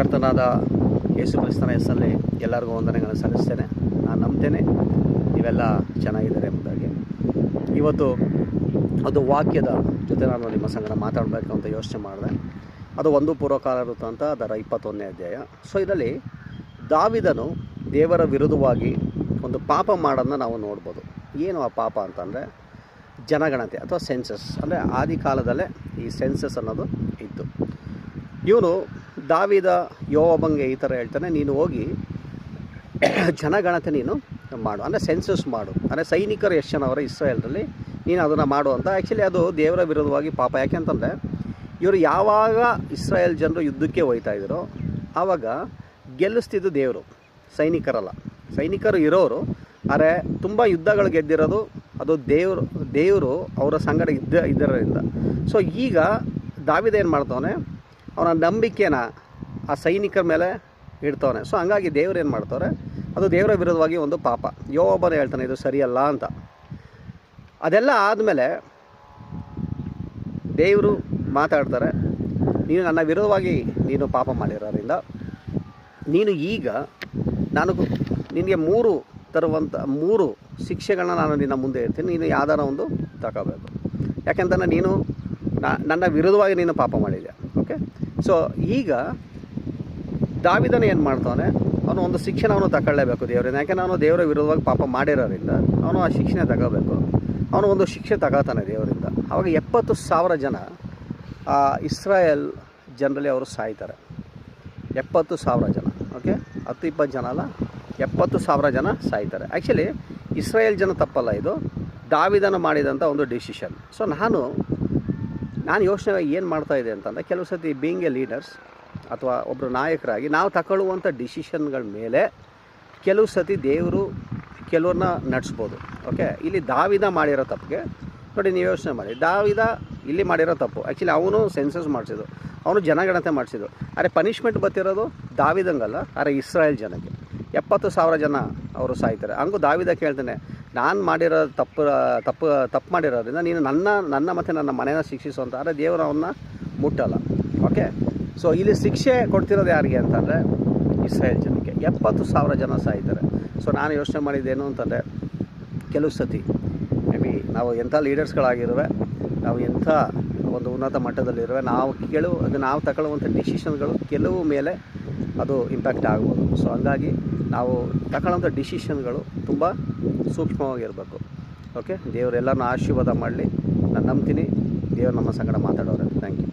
ಕರ್ತನಾದ ಯೇಸು ಕ್ರಿಸ್ತನ ಹೆಸರಲ್ಲಿ ಎಲ್ಲರಿಗೂ ವಂದನೆಗಳನ್ನು ಸಲ್ಲಿಸ್ತೇನೆ. ನಾನು ನಂಬ್ತೇನೆ ನೀವೆಲ್ಲ ಚೆನ್ನಾಗಿದ್ದಾರೆ ಎಂಬುದಾಗಿ. ಇವತ್ತು ಅದು ವಾಕ್ಯದ ಜೊತೆ ನಾನು ನಿಮ್ಮ ಸಂಗಡ ಮಾತಾಡಬೇಕು ಅಂತ ಯೋಚನೆ ಮಾಡಿದೆ. ಅದು 1 ಪೂರ್ವಕಾಲ ವೃತ್ತ ಅಂತ ಅದರ 21ನೇ ಅಧ್ಯಾಯ. ಸೊ ಇದರಲ್ಲಿ ದಾವಿದನು ದೇವರ ವಿರುದ್ಧವಾಗಿ ಒಂದು ಪಾಪ ಮಾಡೋದನ್ನ ನಾವು ನೋಡ್ಬೋದು. ಏನು ಆ ಪಾಪ ಅಂತಂದರೆ ಜನಗಣತಿ ಅಥವಾ ಸೆನ್ಸಸ್. ಅಂದರೆ ಆದಿ ಕಾಲದಲ್ಲೇ ಈ ಸೆನ್ಸಸ್ ಅನ್ನೋದು ಇತ್ತು. ಇವನು ದಾವಿದ ಯೋವಾಬನಿಗೆ ಈ ಥರ ಹೇಳ್ತಾನೆ, ನೀನು ಹೋಗಿ ಜನಗಣತಿ ನೀನು ಮಾಡು, ಅಂದರೆ ಸೆನ್ಸಸ್ ಮಾಡು, ಅಂದರೆ ಸೈನಿಕರು ಎಷ್ಟು ಜನ ಅವರ ಇಸ್ರಾಯೇಲ್ರಲ್ಲಿ ನೀನು ಅದನ್ನು ಮಾಡು ಅಂತ. ಆ್ಯಕ್ಚುಲಿ ಅದು ದೇವರ ವಿರುದ್ಧವಾಗಿ ಪಾಪ. ಯಾಕೆಂತಂದರೆ ಇವರು ಯಾವಾಗ ಇಸ್ರಾಯೇಲ್ ಜನರು ಯುದ್ಧಕ್ಕೆ ಹೋಗ್ತಾ ಇದ್ದರು ಆವಾಗ ಗೆಲ್ಲಿಸ್ತಿದ್ದು ದೇವರು, ಸೈನಿಕರಲ್ಲ. ಸೈನಿಕರು ಇರೋರು, ಆದರೆ ತುಂಬ ಯುದ್ಧಗಳು ಗೆದ್ದಿರೋದು ಅದು ದೇವರು ಅವರ ಸಂಗಡ ಇದರಿಂದ. ಸೊ ಈಗ ದಾವಿದ ಏನು ಮಾಡ್ತವನೆ, ಅವನ ನಂಬಿಕೆನ ಆ ಸೈನಿಕರ ಮೇಲೆ ಇಡ್ತವನೆ. ಸೊ ಹಂಗಾಗಿ ದೇವ್ರು ಏನು ಮಾಡ್ತವ್ರೆ, ಅದು ದೇವರ ವಿರುದ್ಧವಾಗಿ ಒಂದು ಪಾಪ. ಯೋವಾಬನೇ ಹೇಳ್ತಾನೆ ಇದು ಸರಿಯಲ್ಲ ಅಂತ. ಅದೆಲ್ಲ ಆದಮೇಲೆ ದೇವರು ಮಾತಾಡ್ತಾರೆ, ನೀನು ನನ್ನ ವಿರುದ್ಧವಾಗಿ ನೀನು ಪಾಪ ಮಾಡಿರೋದ್ರಿಂದ ನೀನು ಈಗ ನಾನು ನಿನಗೆ 3 ಶಿಕ್ಷೆಗಳನ್ನ ನಾನು ನಿನ್ನ ಮುಂದೆ ಇರ್ತೀನಿ, ನೀನು ಯಾವ್ದಾರ ಒಂದು ತಗೋಬೇಕು. ಯಾಕೆಂತಂದರೆ ನೀನು ನನ್ನ ವಿರುದ್ಧವಾಗಿ ನೀನು ಪಾಪ ಮಾಡಿದ್ಯಾ. ಓಕೆ, ಸೊ ಈಗ ದಾವಿದನ ಏನು ಮಾಡ್ತಾನೆ, ಅವನು ಒಂದು ಶಿಕ್ಷೆನ ಅವನು ತಗೊಳ್ಳೇಬೇಕು ದೇವರಿಂದ. ಯಾಕೆ ನಾನು ದೇವರ ವಿರುದ್ಧವಾಗಿ ಪಾಪ ಮಾಡಿರೋದ್ರಿಂದ ಅವನು ಆ ಶಿಕ್ಷೆನ ತಗೋಬೇಕು. ಅವನು ಒಂದು ಶಿಕ್ಷೆ ತಗೋತಾನೆ ದೇವರಿಂದ. ಆವಾಗ 70,000 ಜನ ಇಸ್ರಾಯೇಲ್ ಜನರಲ್ಲಿ ಅವರು ಸಾಯ್ತಾರೆ. 70,000 ಜನ. ಓಕೆ, 10-20 ಜನ ಅಲ್ಲ, 70,000 ಜನ ಸಾಯ್ತಾರೆ. ಆ್ಯಕ್ಚುಲಿ ಇಸ್ರಾಯೇಲ್ ಜನ ತಪ್ಪಲ್ಲ, ಇದು ದಾವಿದನ ಮಾಡಿದಂಥ ಒಂದು ಡಿಸಿಷನ್. ಸೊ ನಾನು ಯೋಚನೆ ಏನು ಮಾಡ್ತಾಯಿದ್ದೆ ಅಂತಂದರೆ, ಕೆಲವು ಸತಿ ಬೀಯಿಂಗ್ ಎ ಲೀಡರ್ಸ್ ಅಥವಾ ಒಬ್ಬರು ನಾಯಕರಾಗಿ ನಾವು ತಗೊಳ್ಳುವಂಥ ಡಿಸಿಷನ್ಗಳ ಮೇಲೆ ಕೆಲವು ಸತಿ ದೇವರು ಕೆಲವ್ರನ್ನ ನಡೆಸ್ಬೋದು. ಓಕೆ, ಇಲ್ಲಿ ದಾವಿದ ಮಾಡಿರೋ ತಪ್ಪಿಗೆ ನೋಡಿ, ನೀವು ಯೋಚನೆ ಮಾಡಿ, ದಾವಿದ ಇಲ್ಲಿ ಮಾಡಿರೋ ತಪ್ಪು. ಆ್ಯಕ್ಚುಲಿ ಅವನು ಸೆನ್ಸಸ್ ಮಾಡಿಸಿದ್ದು, ಅವನು ಜನಗಣತೆ ಮಾಡಿಸಿದ್ದು. ಆದರೆ ಪನಿಷ್ಮೆಂಟ್ ಬರ್ತಿರೋದು ದಾವಿದಂಗಲ್ಲ, ಆದರೆ ಇಸ್ರಾಯೇಲ್ ಜನಕ್ಕೆ. 70,000 ಜನ ಅವರು ಸಾಯ್ತಾರೆ. ಹಂಗೂ ದಾವಿದ ಕೇಳ್ತಾನೆ, ನಾನು ಮಾಡಿರೋ ತಪ್ಪು ಮಾಡಿರೋದ್ರಿಂದ ನೀನು ನನ್ನ ಮತ್ತು ನನ್ನ ಮನೆಯ ಶಿಕ್ಷಿಸುವಂಥ. ಆದರೆ ದೇವರು ಅವನ್ನ ಮುಟ್ಟಲ್ಲ. ಓಕೆ, ಸೊ ಇಲ್ಲಿ ಶಿಕ್ಷೆ ಕೊಡ್ತಿರೋದು ಯಾರಿಗೆ ಅಂತಂದರೆ ಇಸ್ರಾಯೇಲ್ ಜನಕ್ಕೆ. 70,000 ಜನ ಸಾಯ್ತಾರೆ. ಸೊ ನಾನು ಯೋಚನೆ ಮಾಡಿದ್ದೇನು ಅಂತಂದರೆ, ಕೆಲವು ಸತಿ ಮೇ ಬಿ ನಾವು ಎಂಥ ಲೀಡರ್ಸ್ಗಳಾಗಿರುವೆ, ನಾವು ಎಂಥ ಒಂದು ಉನ್ನತ ಮಟ್ಟದಲ್ಲಿರುವೆ, ನಾವು ತಗೊಳ್ಳುವಂಥ ಡಿಸಿಷನ್ಗಳು ಕೆಲವು ಮೇಲೆ ಅದು ಇಂಪ್ಯಾಕ್ಟ್ ಆಗ್ಬೋದು. ಸೊ ಹಂಗಾಗಿ ನಾವು ತಗೊಳ್ಳೋಂಥ ಡಿಸಿಷನ್ಗಳು ತುಂಬ ಸೂಕ್ಷ್ಮವಾಗಿರಬೇಕು. ಓಕೆ, ದೇವರೆಲ್ಲರನ್ನೂ ಆಶೀರ್ವಾದ ಮಾಡಲಿ. ನಾನು ನಂಬ್ತೀನಿ ದೇವರು ನಮ್ಮ ಸಂಗಡ ಮಾತಾಡೋರೆ. Thank you.